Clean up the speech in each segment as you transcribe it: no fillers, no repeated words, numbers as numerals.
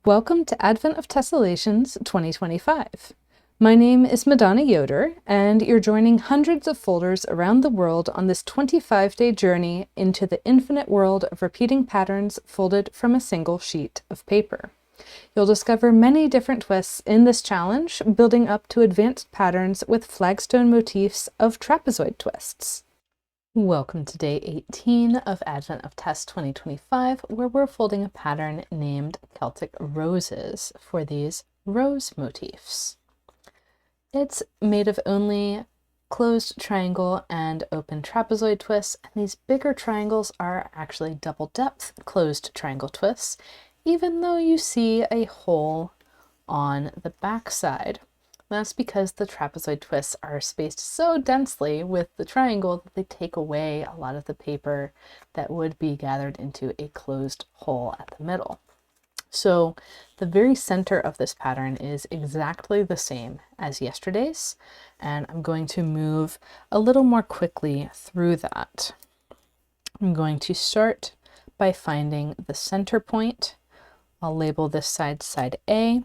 Welcome to Advent of Tessellations 2025. My name is Madonna Yoder, and you're joining hundreds of folders around the world on this 25-day journey into the infinite world of repeating patterns folded from a single sheet of paper. You'll discover many different twists in this challenge, building up to advanced patterns with flagstone motifs of trapezoid twists. Welcome to day 18 of Advent of Tess 2025, where we're folding a pattern named Celtic Roses for these rose motifs. It's made of only closed triangle and open trapezoid twists, and these bigger triangles are actually double depth closed triangle twists, even though you see a hole on the back side. That's because the trapezoid twists are spaced so densely with the triangle that they take away a lot of the paper that would be gathered into a closed hole at the middle. So the very center of this pattern is exactly the same as yesterday's, and I'm going to move a little more quickly through that. I'm going to start by finding the center point. I'll label this side side A.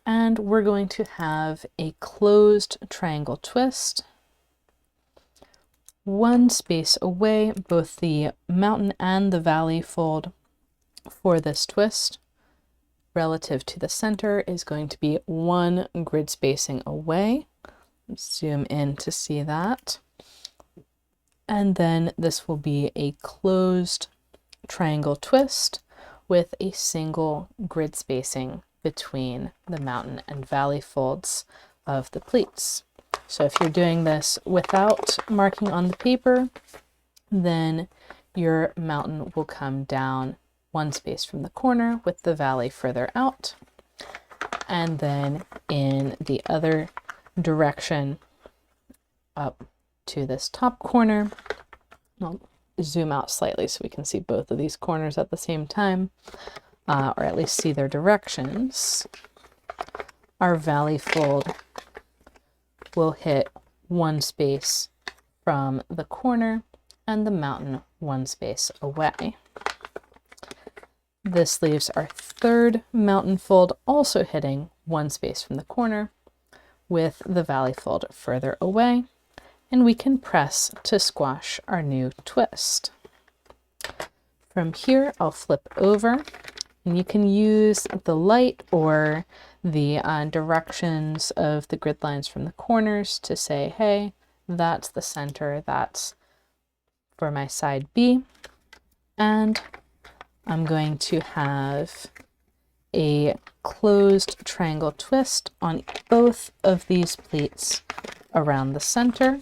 And we're going to have a closed triangle twist, one space away. Both the mountain and the valley fold for this twist relative to the center is going to be one grid spacing away. Let's zoom in to see that. And then this will be a closed triangle twist with a single grid spacing between the mountain and valley folds of the pleats. So if you're doing this without marking on the paper, then your mountain will come down one space from the corner with the valley further out. And then in the other direction up to this top corner, I'll zoom out slightly so we can see both of these corners at the same time. Or at least see their directions. Our valley fold will hit one space from the corner and the mountain one space away. This leaves our third mountain fold also hitting one space from the corner with the valley fold further away, and we can press to squash our new twist. From here, I'll flip over. And you can use the light or the directions of the grid lines from the corners to say, hey, that's the center, that's for my side B. And I'm going to have a closed triangle twist on both of these pleats around the center,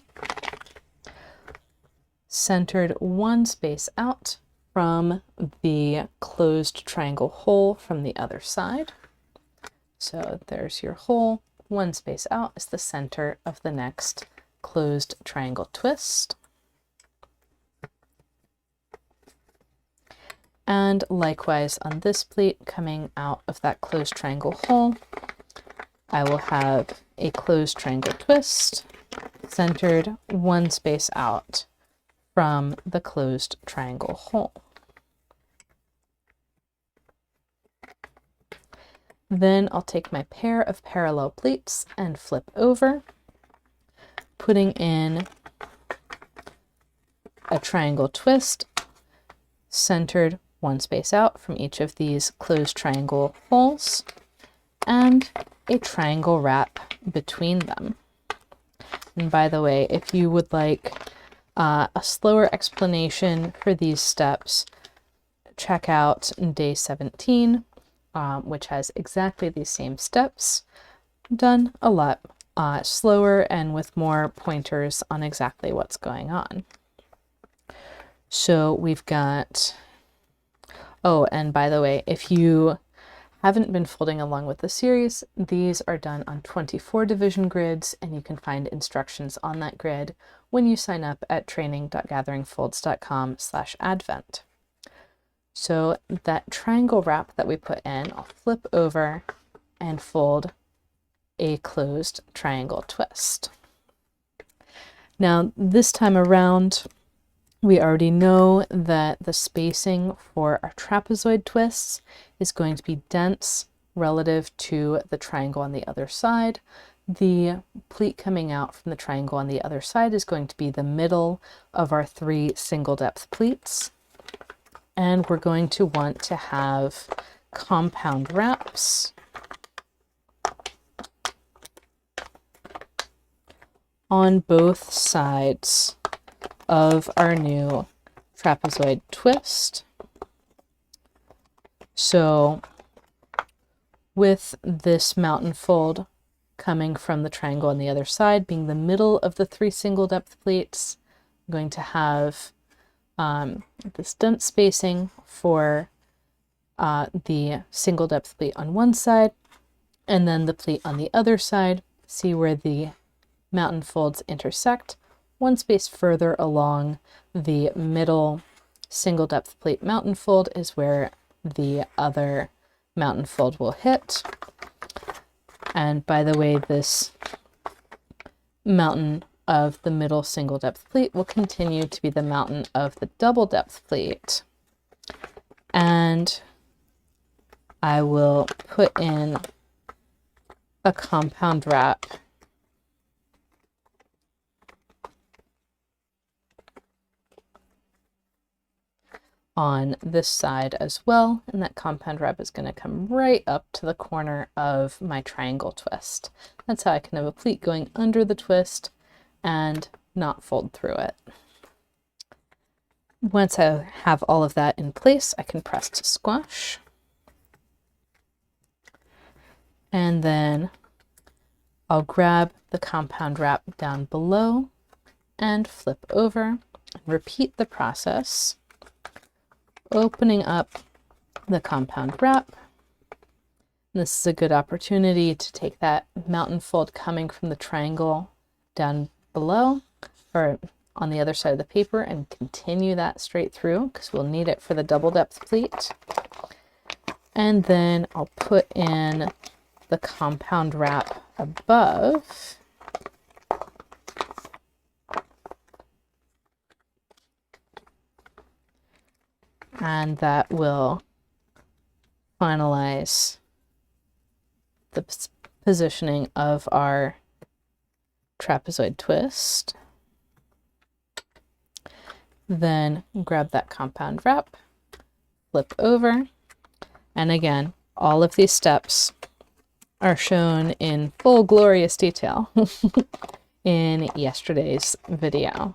centered one space out from the closed triangle hole from the other side. So there's your hole. One space out is the center of the next closed triangle twist. And likewise on this pleat coming out of that closed triangle hole, I will have a closed triangle twist centered one space out from the closed triangle hole. Then I'll take my pair of parallel pleats and flip over, putting in a triangle twist centered one space out from each of these closed triangle holes, and a triangle wrap between them. And by the way, if you would like a slower explanation for these steps, check out day 17, which has exactly these same steps, done a lot slower and with more pointers on exactly what's going on. So we've got, oh, and by the way, if you haven't been folding along with the series, these are done on 24 division grids, and you can find instructions on that grid when you sign up at training.gatheringfolds.com/advent. So that triangle wrap that we put in, I'll flip over and fold a closed triangle twist. Now this time around, we already know that the spacing for our trapezoid twists is going to be dense relative to the triangle on the other side. The pleat coming out from the triangle on the other side is going to be the middle of our 3 single depth pleats. And we're going to want to have compound wraps on both sides of our new trapezoid twist. So with this mountain fold coming from the triangle on the other side being the middle of the 3 single depth pleats, I'm going to have this dent spacing for the single depth pleat on one side, and then the pleat on the other side. See where the mountain folds intersect. One space further along the middle single depth pleat mountain fold is where the other mountain fold will hit. And by the way, this mountain of the middle single depth pleat will continue to be the mountain of the double depth pleat. And I will put in a compound wrap on this side as well, and that compound wrap is going to come right up to the corner of my triangle twist. That's how I can have a pleat going under the twist and not fold through it. Once I have all of that in place, I can press to squash. And then I'll grab the compound wrap down below and flip over and repeat the process, opening up the compound wrap. This is a good opportunity to take that mountain fold coming from the triangle down below or on the other side of the paper and continue that straight through because we'll need it for the double depth pleat. And then I'll put in the compound wrap above. And that will finalize the positioning of our trapezoid twist. Then grab that compound wrap, flip over, and again, all of these steps are shown in full glorious detail in yesterday's video.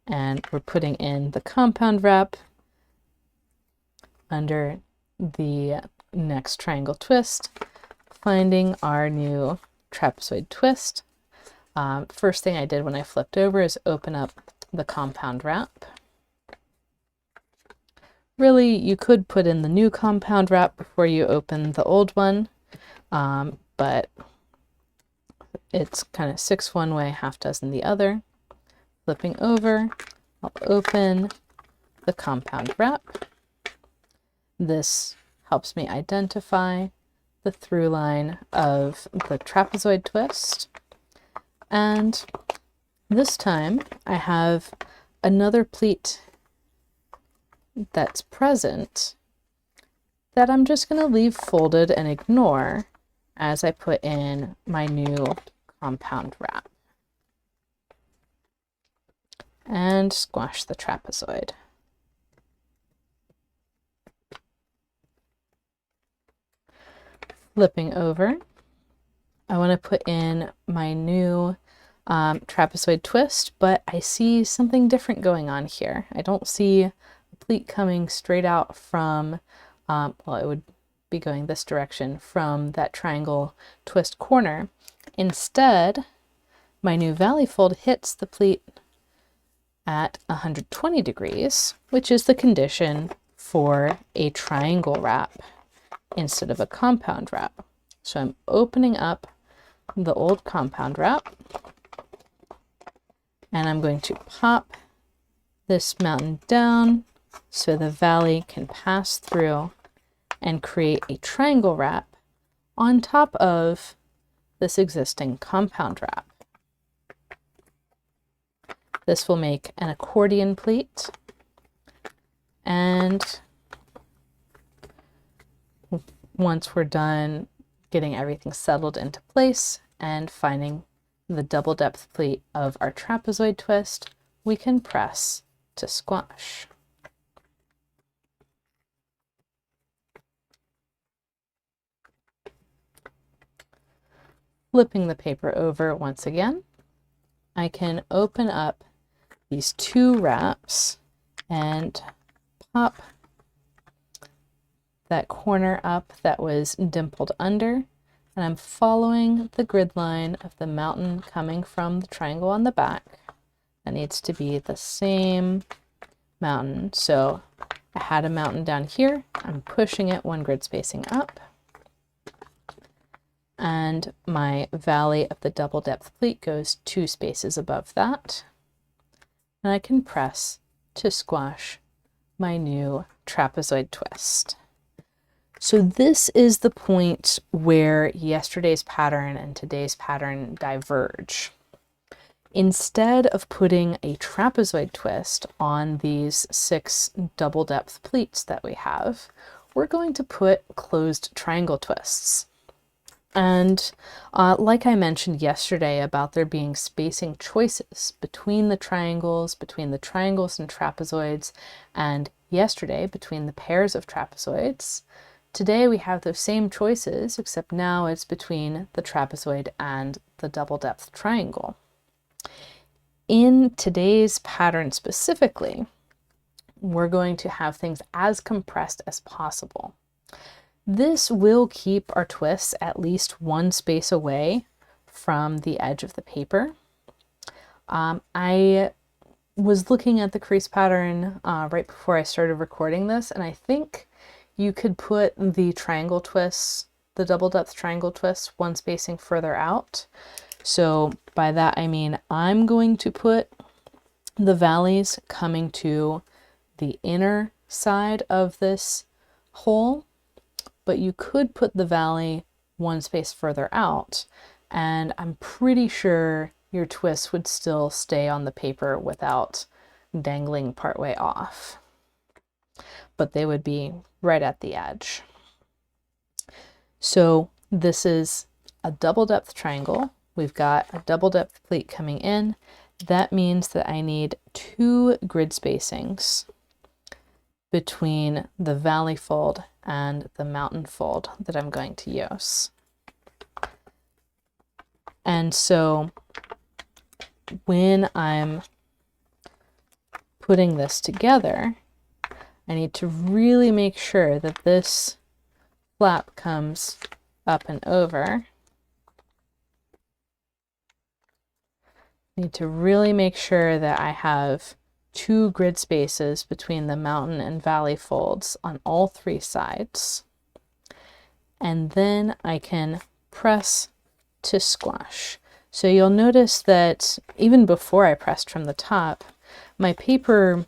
And we're putting in the compound wrap under the next triangle twist, finding our new trapezoid twist. First thing I did when I flipped over is open up the compound wrap. Really, you could put in the new compound wrap before you open the old one, but it's kind of 6 one way, half dozen the other. Flipping over, I'll open the compound wrap. This helps me identify the through line of the trapezoid twist. And this time I have another pleat that's present that I'm just going to leave folded and ignore as I put in my new compound wrap. And squash the trapezoid. Flipping over, I want to put in my new trapezoid twist, but I see something different going on here. I don't see a pleat coming straight out from, well, it would be going this direction from that triangle twist corner. Instead, my new valley fold hits the pleat at 120 degrees, which is the condition for a triangle wrap instead of a compound wrap. So I'm opening up the old compound wrap and I'm going to pop this mountain down so the valley can pass through and create a triangle wrap on top of this existing compound wrap. This will make an accordion pleat, And once we're done getting everything settled into place and finding the double depth pleat of our trapezoid twist, we can press to squash. Flipping the paper over once again, I can open up these two wraps and pop that corner up that was dimpled under, and I'm following the grid line of the mountain coming from the triangle on the back. That needs to be the same mountain. So I had a mountain down here, I'm pushing it one grid spacing up, and my valley of the double depth pleat goes 2 spaces above that, and I can press to squash my new trapezoid twist. So this is the point where yesterday's pattern and today's pattern diverge. Instead of putting a trapezoid twist on these 6 double depth pleats that we have, we're going to put closed triangle twists. And like I mentioned yesterday about there being spacing choices between the triangles and trapezoids, and yesterday between the pairs of trapezoids, today we have those same choices, except now it's between the trapezoid and the double depth triangle. In today's pattern specifically, we're going to have things as compressed as possible. This will keep our twists at least 1 space away from the edge of the paper. I was looking at the crease pattern right before I started recording this, and I think you could put the triangle twists, the double depth triangle twists, 1 spacing further out. So by that I mean I'm going to put the valleys coming to the inner side of this hole, but you could put the valley 1 space further out, and I'm pretty sure your twists would still stay on the paper without dangling partway off, but they would be right at the edge. So this is a double depth triangle. We've got a double depth pleat coming in. That means that I need 2 grid spacings between the valley fold and the mountain fold that I'm going to use. And so when I'm putting this together, I need to really make sure that this flap comes up and over. I need to really make sure that I have 2 grid spaces between the mountain and valley folds on all 3 sides. And then I can press to squash. So you'll notice that even before I pressed from the top, my paper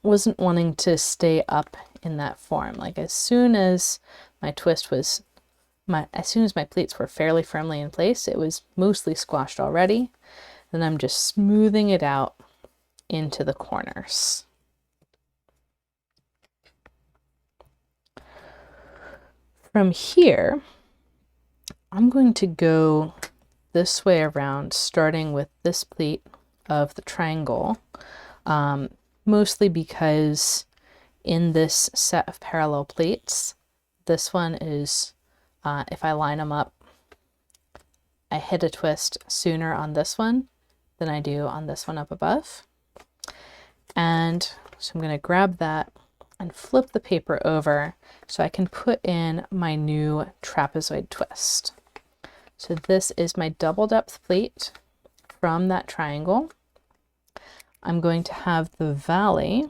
wasn't wanting to stay up in that form. Like as soon as my pleats were fairly firmly in place, it was mostly squashed already. Then I'm just smoothing it out into the corners. From here, I'm going to go this way around, starting with this pleat of the triangle, mostly because in this set of parallel pleats, this one is, if I line them up, I hit a twist sooner on this one than I do on this one up above. And so I'm going to grab that and flip the paper over so I can put in my new trapezoid twist. So this is my double depth pleat from that triangle. I'm going to have the valley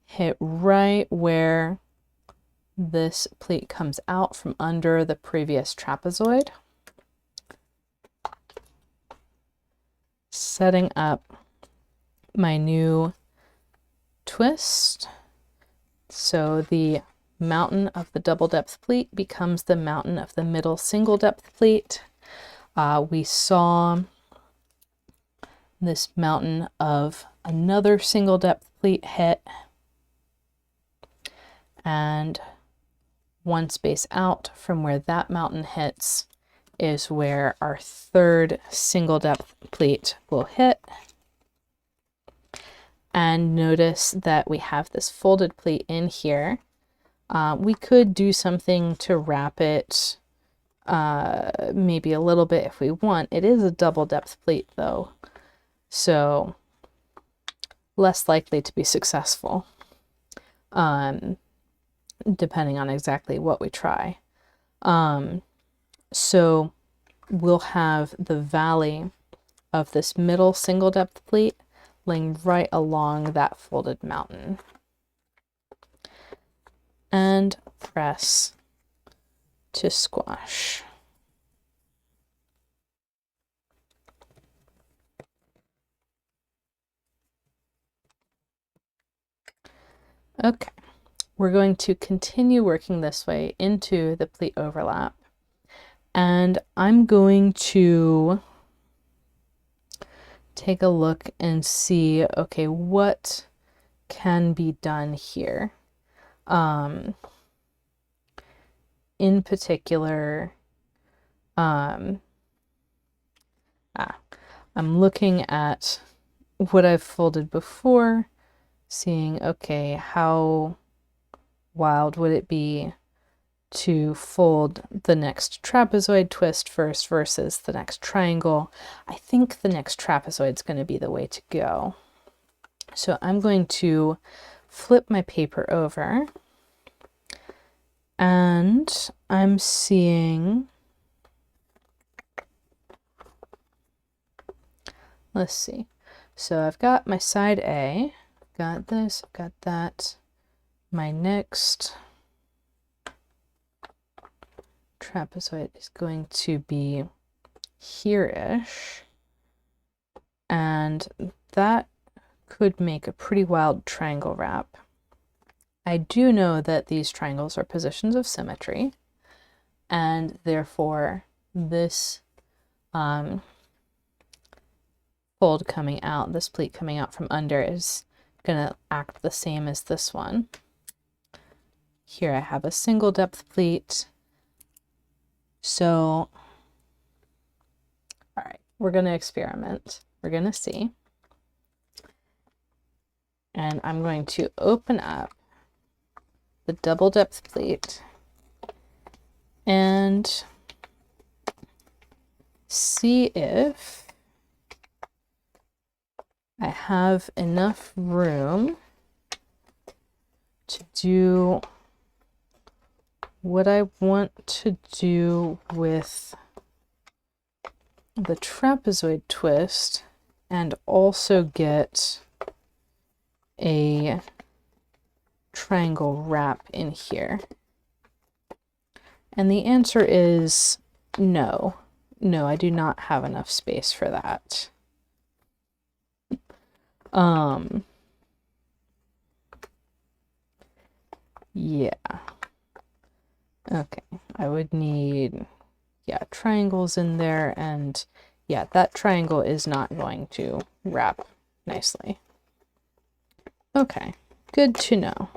hit right where this pleat comes out from under the previous trapezoid, setting up my new twist. So the mountain of the double depth pleat becomes the mountain of the middle single depth pleat. We saw this mountain of another single depth pleat hit and one space out from where that mountain hits is where our third single depth pleat will hit. And notice that we have this folded pleat in here. We could do something to wrap it maybe a little bit if we want. It is a double depth pleat though, so less likely to be successful, depending on exactly what we try. So we'll have the valley of this middle single depth pleat laying right along that folded mountain. And press to squash. Okay, we're going to continue working this way into the pleat overlap. And I'm going to take a look and see, okay, what can be done here. In particular, I'm looking at what I've folded before, seeing, okay, how wild would it be to fold the next trapezoid twist first versus the next triangle. I think the next trapezoid is going to be the way to go. So I'm going to flip my paper over, and I'm seeing, let's see, so I've got my side A, got this, got that. My next trapezoid is going to be here-ish, and that could make a pretty wild triangle wrap. I do know that these triangles are positions of symmetry, and therefore this fold coming out, this pleat coming out from under, is going to act the same as this one. Here I have a single depth pleat. So, all right, we're going to experiment. We're going to see. And I'm going to open up the double depth pleat and see if I have enough room to do what I want to do with the trapezoid twist and also get a triangle wrap in here. And the answer is no. No, I do not have enough space for that. Yeah. Okay, I would need, yeah, triangles in there, and yeah, that triangle is not going to wrap nicely. Okay, good to know.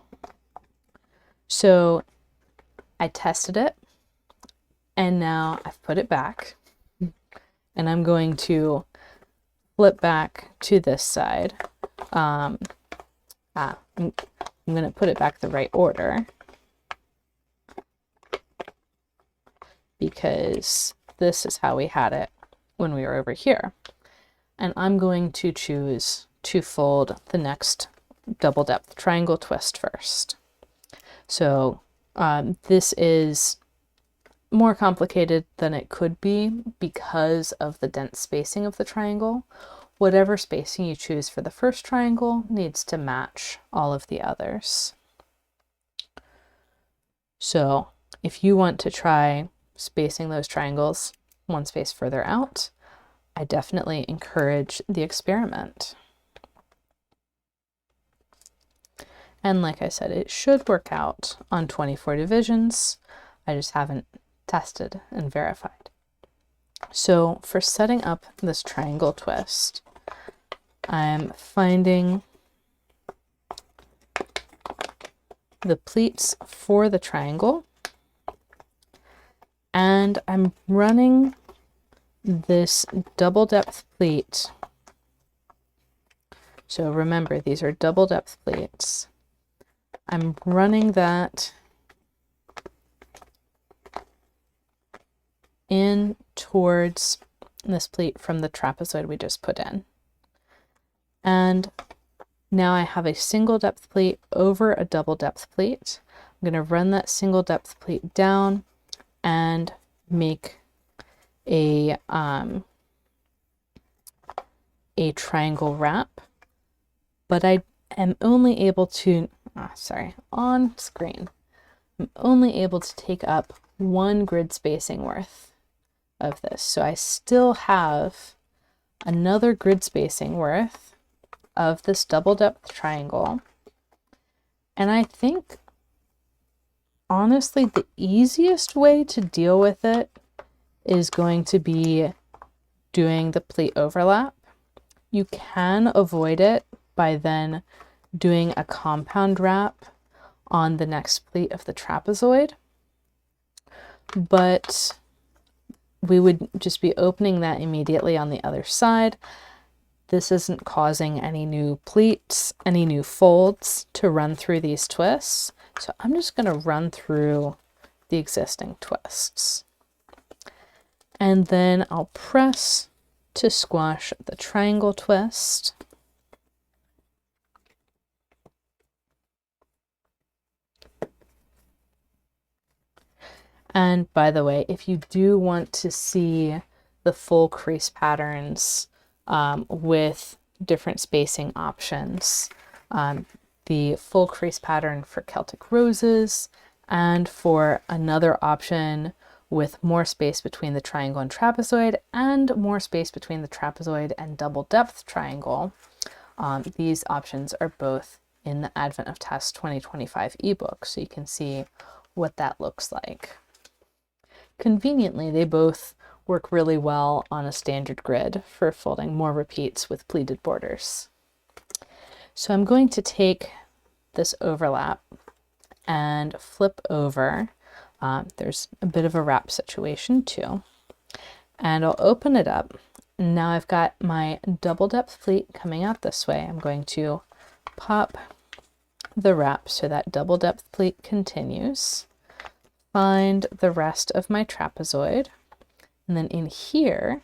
So I tested it, and now I've put it back, and I'm going to flip back to this side. I'm going to put it back the right order, because this is how we had it when we were over here. And I'm going to choose to fold the next double depth triangle twist first. So this is more complicated than it could be because of the dense spacing of the triangle. Whatever spacing you choose for the first triangle needs to match all of the others. So if you want to try spacing those triangles one space further out, I definitely encourage the experiment. And like I said, it should work out on 24 divisions. I just haven't tested and verified. So for setting up this triangle twist, I'm finding the pleats for the triangle, and I'm running this double depth pleat. So remember, these are double depth pleats. I'm running that in towards this pleat from the trapezoid we just put in. And now I have a single depth pleat over a double depth pleat. I'm going to run that single depth pleat down and make a triangle wrap, but I am only able to, on screen, I'm only able to take up one grid spacing worth of this. So I still have another grid spacing worth of this double depth triangle. And I think, honestly, the easiest way to deal with it is going to be doing the pleat overlap. You can avoid it by then doing a compound wrap on the next pleat of the trapezoid, but we would just be opening that immediately on the other side. This isn't causing any new pleats, any new folds to run through these twists. So I'm just going to run through the existing twists. And then I'll press to squash the triangle twist. And by the way, if you do want to see the full crease patterns with different spacing options, the full crease pattern for Celtic Roses and for another option with more space between the triangle and trapezoid and more space between the trapezoid and double depth triangle, these options are both in the Advent of Tess 2025 ebook, so you can see what that looks like. Conveniently, they both work really well on a standard grid for folding more repeats with pleated borders. So I'm going to take this overlap and flip over. There's a bit of a wrap situation too. And I'll open it up. Now I've got my double depth pleat coming out this way. I'm going to pop the wrap so that double depth pleat continues. Find the rest of my trapezoid, and then in here,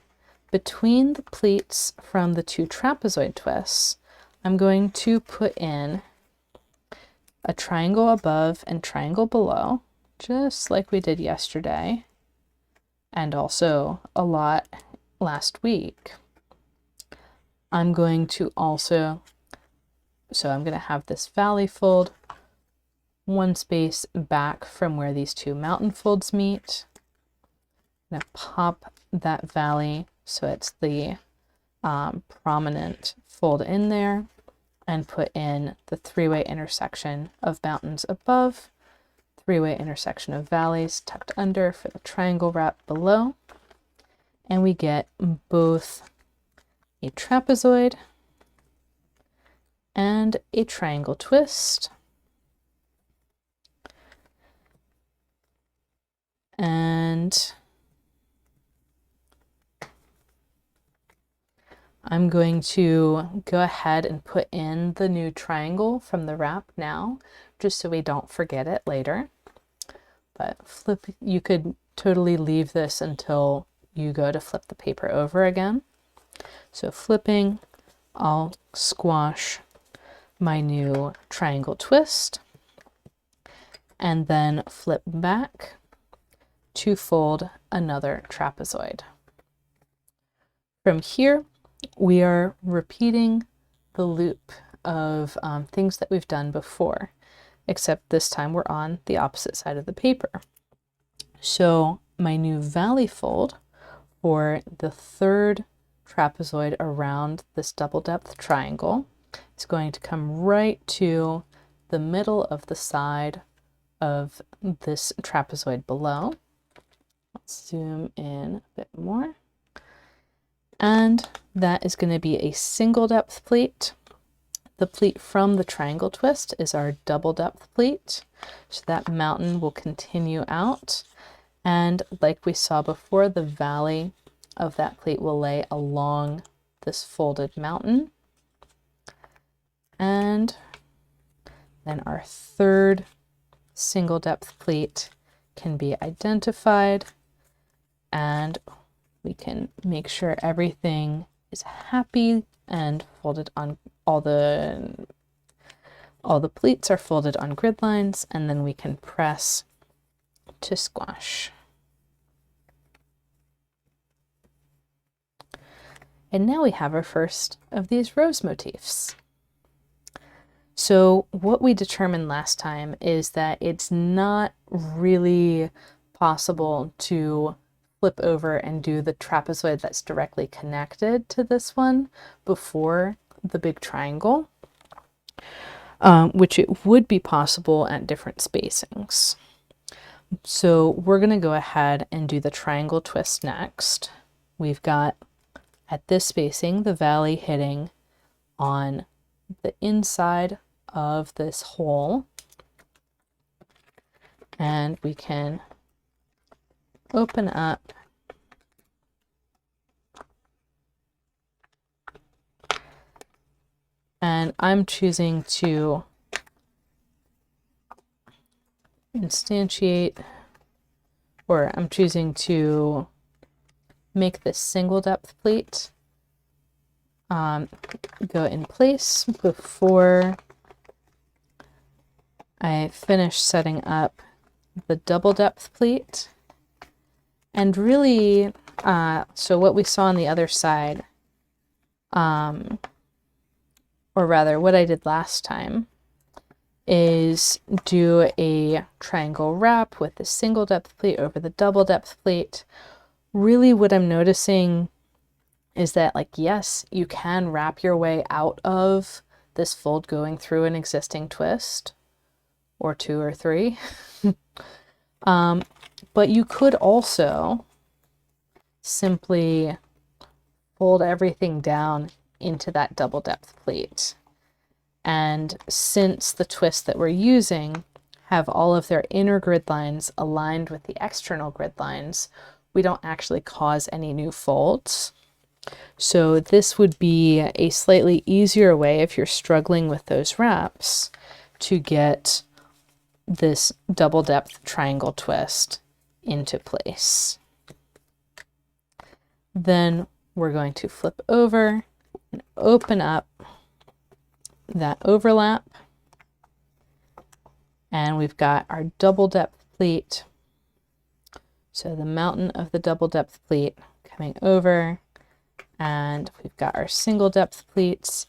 between the pleats from the two trapezoid twists, I'm going to put in a triangle above and triangle below, just like we did yesterday, and also a lot last week. I'm going to also, so I'm going to have this valley fold one space back from where these two mountain folds meet. I'm going to pop that valley so it's the prominent fold in there, and put in the three-way intersection of mountains above, three-way intersection of valleys tucked under for the triangle wrap below. And we get both a trapezoid and a triangle twist. And I'm going to go ahead and put in the new triangle from the wrap now, just so we don't forget it later. But you could totally leave this until you go to flip the paper over again. So flipping, I'll squash my new triangle twist and then flip back to fold another trapezoid. From here, we are repeating the loop of things that we've done before, except this time we're on the opposite side of the paper. So my new valley fold for the third trapezoid around this double depth triangle is going to come right to the middle of the side of this trapezoid below. Let's zoom in a bit more. And that is going to be a single depth pleat The pleat from the triangle twist is our double depth pleat. So that mountain will continue out. And like we saw before, the valley of that pleat will lay along this folded mountain. And then our third single depth pleat can be identified, and we can make sure everything is happy and folded on all the pleats are folded on grid lines, and then we can press to squash. And now we have our first of these rose motifs. So what we determined last time is that it's not really possible to flip over and do the trapezoid that's directly connected to this one before the big triangle, which it would be possible at different spacings. So we're going to go ahead and do the triangle twist next. We've got, at this spacing, the valley hitting on the inside of this hole, and we can open up and I'm choosing to instantiate, or I'm choosing to make this single depth pleat go in place before I finish setting up the double depth pleat. And really, so what we saw on the other side, or rather what I did last time, is do a triangle wrap with the single depth pleat over the double depth pleat. Really what I'm noticing is that, like, yes, you can wrap your way out of this fold going through an existing twist, or two or three. But you could also simply fold everything down into that double depth pleat. And since the twists that we're using have all of their inner grid lines aligned with the external grid lines, we don't actually cause any new folds. So this would be a slightly easier way, if you're struggling with those wraps, to get this double depth triangle twist into place. Then we're going to flip over and open up that overlap, and we've got our double depth pleat. So the mountain of the double depth pleat coming over, and we've got our single depth pleats.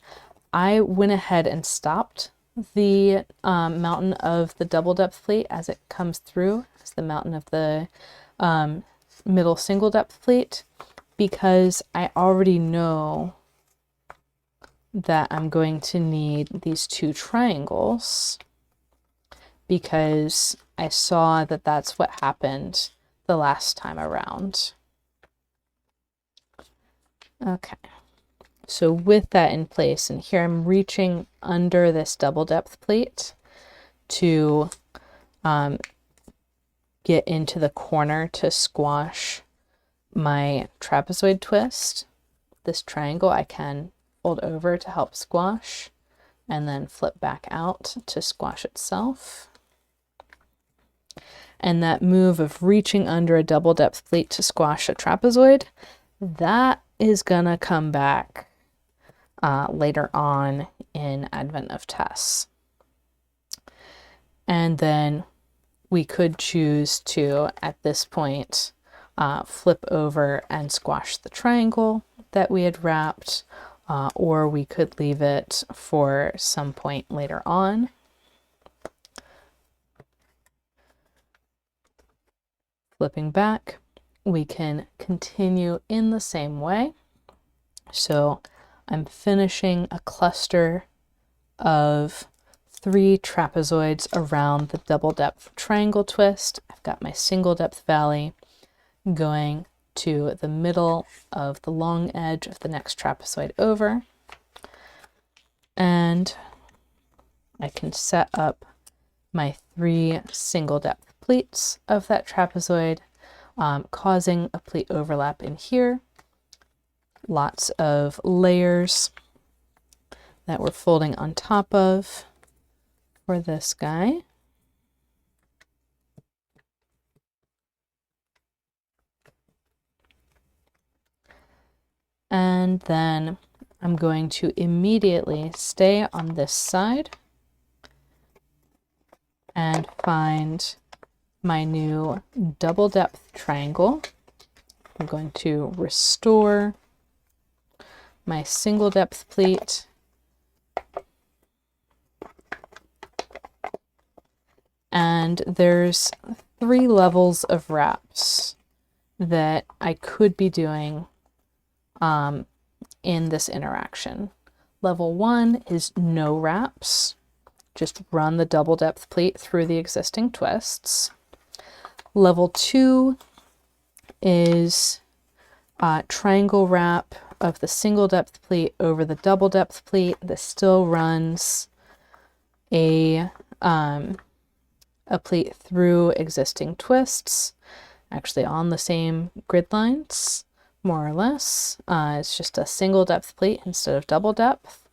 I went ahead and stopped the mountain of the double depth pleat as it comes through as the mountain of the middle single depth pleat, because I already know that I'm going to need these two triangles, because I saw that that's what happened the last time around. Okay, so with that in place, and here I'm reaching under this double depth pleat to get into the corner to squash my trapezoid twist. This triangle I can fold over to help squash, and then flip back out to squash itself. And that move of reaching under a double depth pleat to squash a trapezoid, that is gonna come back later on in Advent of Tess. And then we could choose to, at this point, flip over and squash the triangle that we had wrapped, or we could leave it for some point later on. Flipping back, we can continue in the same way. So I'm finishing a cluster of 3 trapezoids around the double depth triangle twist. I've got my single depth valley going to the middle of the long edge of the next trapezoid over. And I can set up my 3 single depth pleats of that trapezoid, causing a pleat overlap in here. Lots of layers that we're folding on top of for this guy. And then I'm going to immediately stay on this side and find my new double depth triangle. I'm going to restore my single depth pleat and there's 3 levels of wraps that I could be doing in this interaction. Level 1 is no wraps. Just run the double depth pleat through the existing twists. Level 2 is triangle wrap of the single depth pleat over the double depth pleat. This still runs a pleat through existing twists, actually on the same grid lines, more or less. It's just a single depth pleat instead of double depth.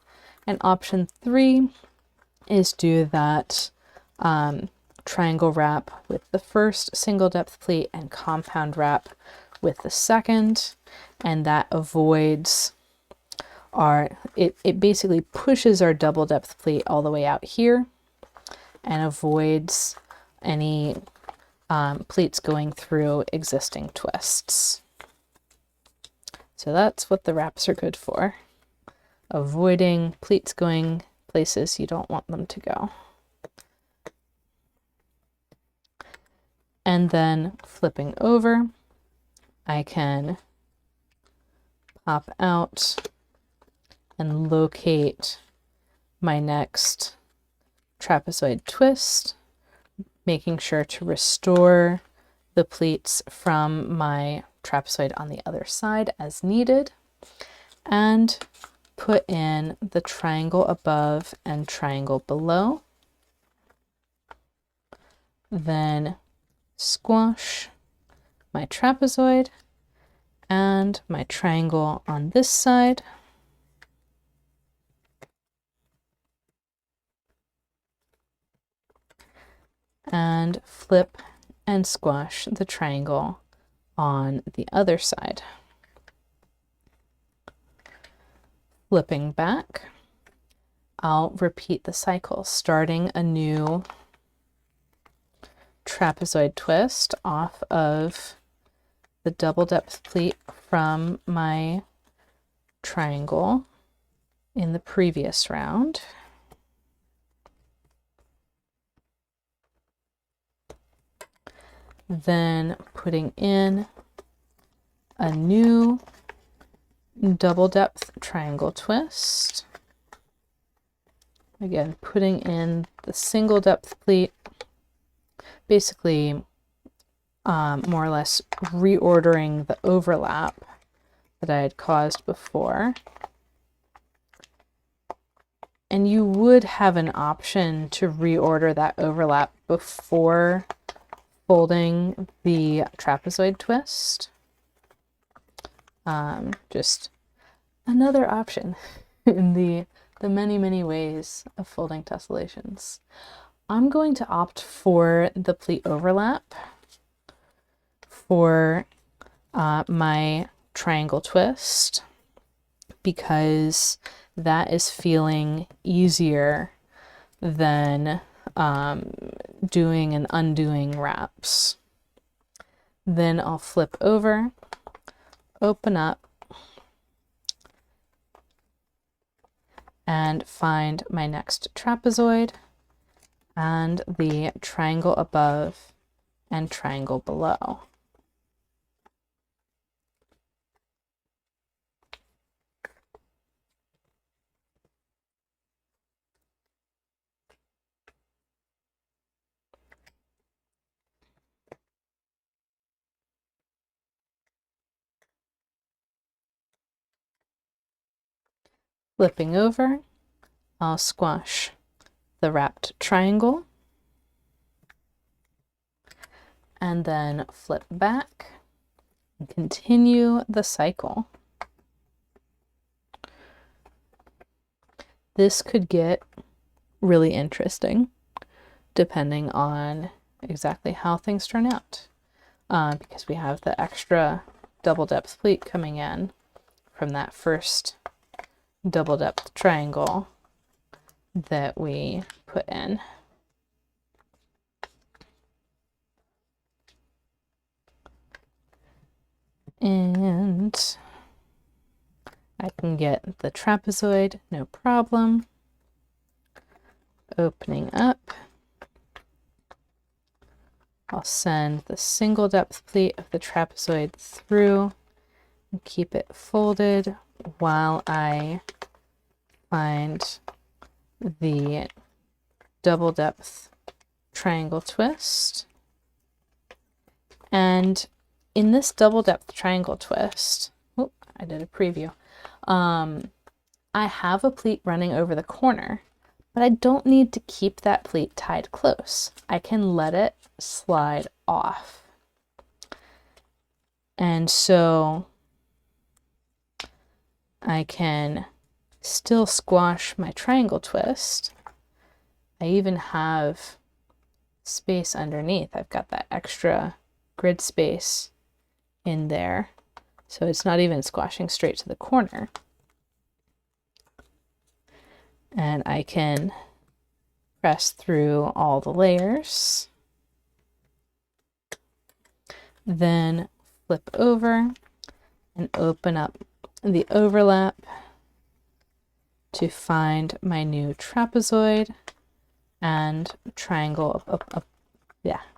And option 3 is do that triangle wrap with the first single depth pleat and compound wrap with the second, and that avoids it basically pushes our double depth pleat all the way out here and avoids any pleats going through existing twists. So that's what the wraps are good for, avoiding pleats going places you don't want them to go. And then flipping over, I can pop out and locate my next trapezoid twist, making sure to restore the pleats from my trapezoid on the other side as needed, and put in the triangle above and triangle below. Then squash my trapezoid and my triangle on this side. And flip and squash the triangle on the other side. Flipping back, I'll repeat the cycle, starting a new trapezoid twist off of the double depth pleat from my triangle in the previous round. Then putting in a new double depth triangle twist. Again, putting in the single depth pleat, basically more or less reordering the overlap that I had caused before. And you would have an option to reorder that overlap before folding the trapezoid twist. Just another option in the many ways of folding tessellations. I'm going to opt for the pleat overlap for my triangle twist because that is feeling easier than doing and undoing wraps. Then I'll flip over, open up, and find my next trapezoid and the triangle above and triangle below. Flipping over, I'll squash the wrapped triangle and then flip back and continue the cycle. This could get really interesting depending on exactly how things turn out, because we have the extra double depth pleat coming in from that first double depth triangle that we put in. And I can get the trapezoid, no problem. Opening up, I'll send the single depth pleat of the trapezoid through and keep it folded while I find the double depth triangle twist. And in this double depth triangle twist, I did a preview. I have a pleat running over the corner, but I don't need to keep that pleat tied close. I can let it slide off. And so I can still squash my triangle twist. I even have space underneath. I've got that extra grid space in there. So it's not even squashing straight to the corner. And I can press through all the layers. Then flip over and open up the overlap to find my new trapezoid and triangle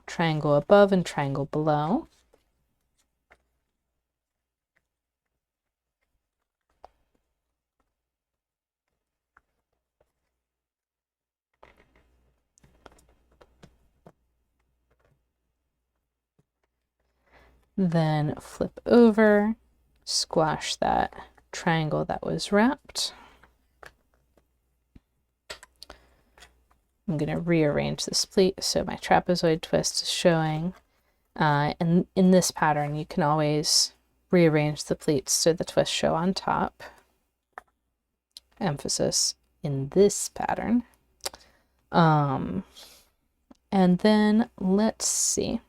triangle above and triangle below. Then flip over, squash that triangle that was wrapped. I'm going to rearrange this pleat so my trapezoid twist is showing. And in this pattern, you can always rearrange the pleats so the twists show on top. Emphasis in this pattern. And then let's see.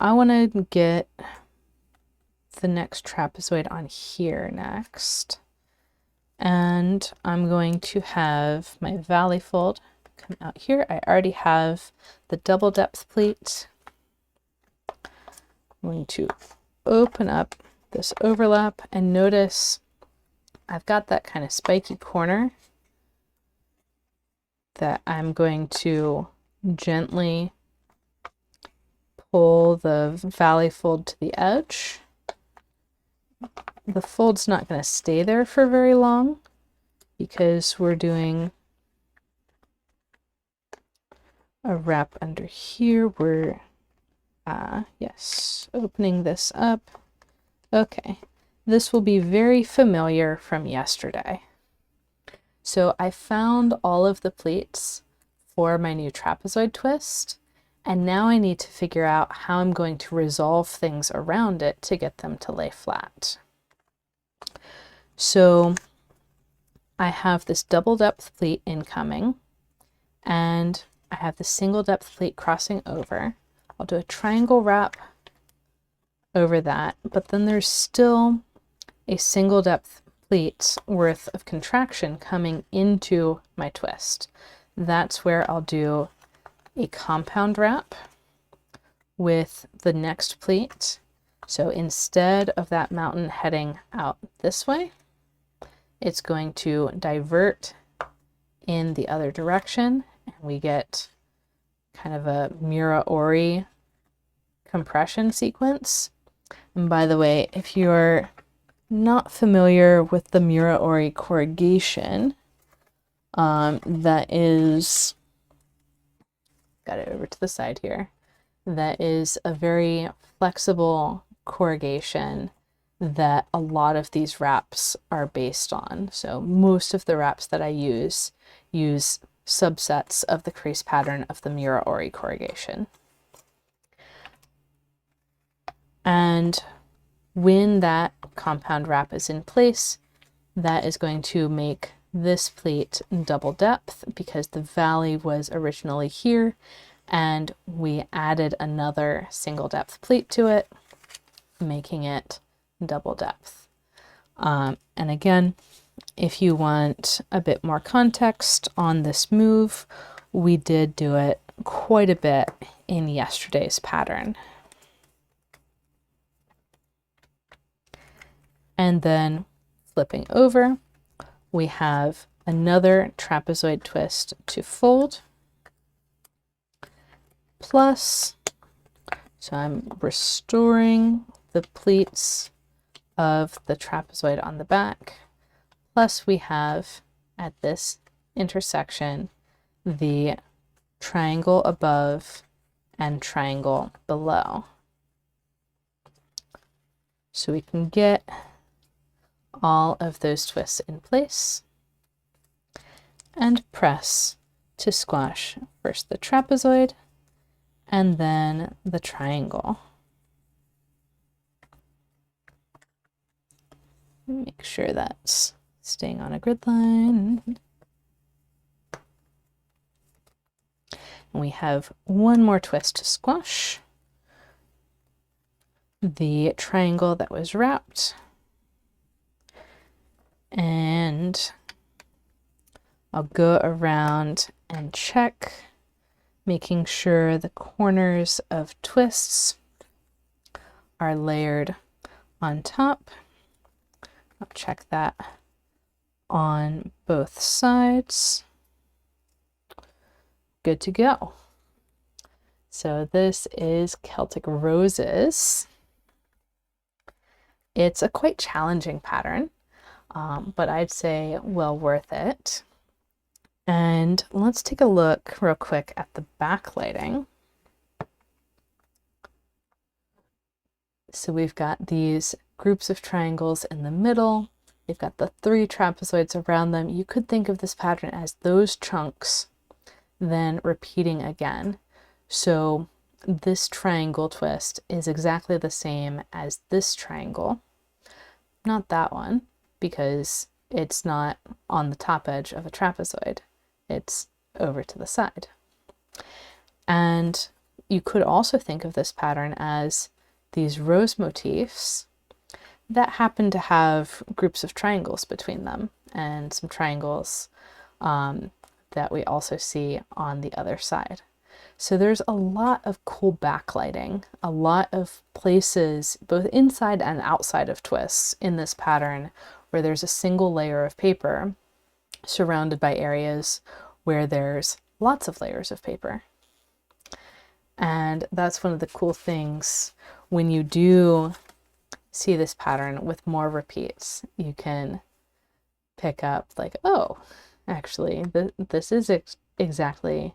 I want to get the next trapezoid on here next. And I'm going to have my valley fold come out here. I already have the double depth pleat. I'm going to open up this overlap and notice I've got that kind of spiky corner that I'm going to gently pull the valley fold to the edge. The fold's not going to stay there for very long because we're doing a wrap under here. We're, yes, opening this up. Okay, this will be very familiar from yesterday. So I found all of the pleats for my new trapezoid twist, and now I need to figure out how I'm going to resolve things around it to get them to lay flat. So I have this double depth pleat incoming, and I have the single depth pleat crossing over. I'll do a triangle wrap over that, but then there's still a single depth pleat worth of contraction coming into my twist. That's where I'll do a compound wrap with the next pleat. So instead of that mountain heading out this way, it's going to divert in the other direction, and we get kind of a Mura-Ori compression sequence. And by the way, if you're not familiar with the Mura-Ori corrugation, that is, got it over to the side here, that is a very flexible corrugation that a lot of these wraps are based on. So most of the wraps that I use subsets of the crease pattern of the Mura-Ori corrugation. And when that compound wrap is in place, that is going to make this pleat double depth because the valley was originally here and we added another single depth pleat to it, making it double depth. And again, if you want a bit more context on this move, we did do it quite a bit in yesterday's pattern. And then flipping over, we have another trapezoid twist to fold, plus, so I'm restoring the pleats of the trapezoid on the back, plus we have at this intersection the triangle above and triangle below. So we can get all of those twists in place and press to squash first the trapezoid and then the triangle. Make sure that's staying on a grid line. And we have one more twist to squash the triangle that was wrapped. And I'll go around and check, making sure the corners of twists are layered on top. I'll check that on both sides. Good to go. So this is Celtic Roses. It's a quite challenging pattern, but I'd say well worth it. And let's take a look real quick at the backlighting. So we've got these groups of triangles in the middle. We've got the 3 trapezoids around them. You could think of this pattern as those chunks then repeating again. So this triangle twist is exactly the same as this triangle. Not that one, because it's not on the top edge of a trapezoid. It's over to the side. And you could also think of this pattern as these rose motifs that happen to have groups of triangles between them and some triangles that we also see on the other side. So there's a lot of cool backlighting, a lot of places both inside and outside of twists in this pattern where there's a single layer of paper surrounded by areas where there's lots of layers of paper. And that's one of the cool things when you do see this pattern with more repeats. You can pick up like, oh, actually, this is exactly,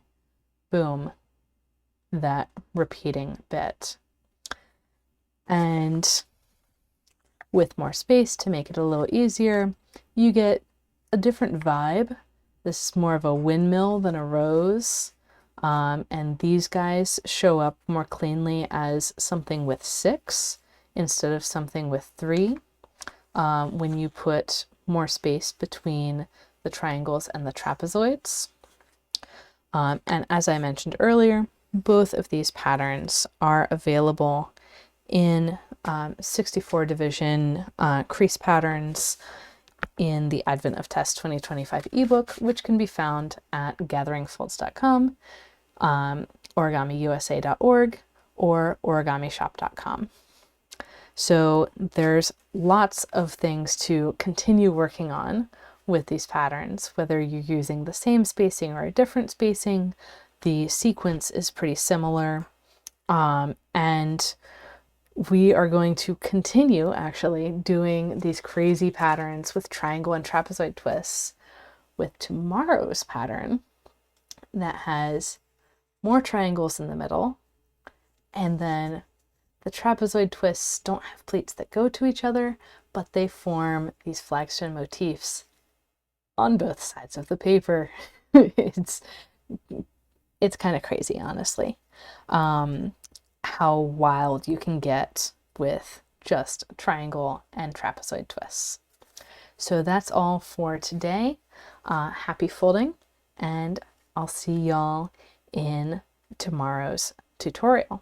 boom, that repeating bit. And with more space to make it a little easier, you get a different vibe. This is more of a windmill than a rose. And these guys show up more cleanly as something with 6 instead of something with 3 when you put more space between the triangles and the trapezoids. And as I mentioned earlier, both of these patterns are available in 64 division crease patterns in the Advent of Tess 2025 ebook, which can be found at gatheringfolds.com, origamiusa.org, or origamishop.com. So there's lots of things to continue working on with these patterns, whether you're using the same spacing or a different spacing. The sequence is pretty similar, and we are going to continue actually doing these crazy patterns with triangle and trapezoid twists with tomorrow's pattern that has more triangles in the middle and then The trapezoid twists don't have pleats that go to each other, but they form these flaxen motifs on both sides of the paper. It's kind of crazy, honestly, how wild you can get with just triangle and trapezoid twists. So that's all for today. Happy folding, and I'll see y'all in tomorrow's tutorial.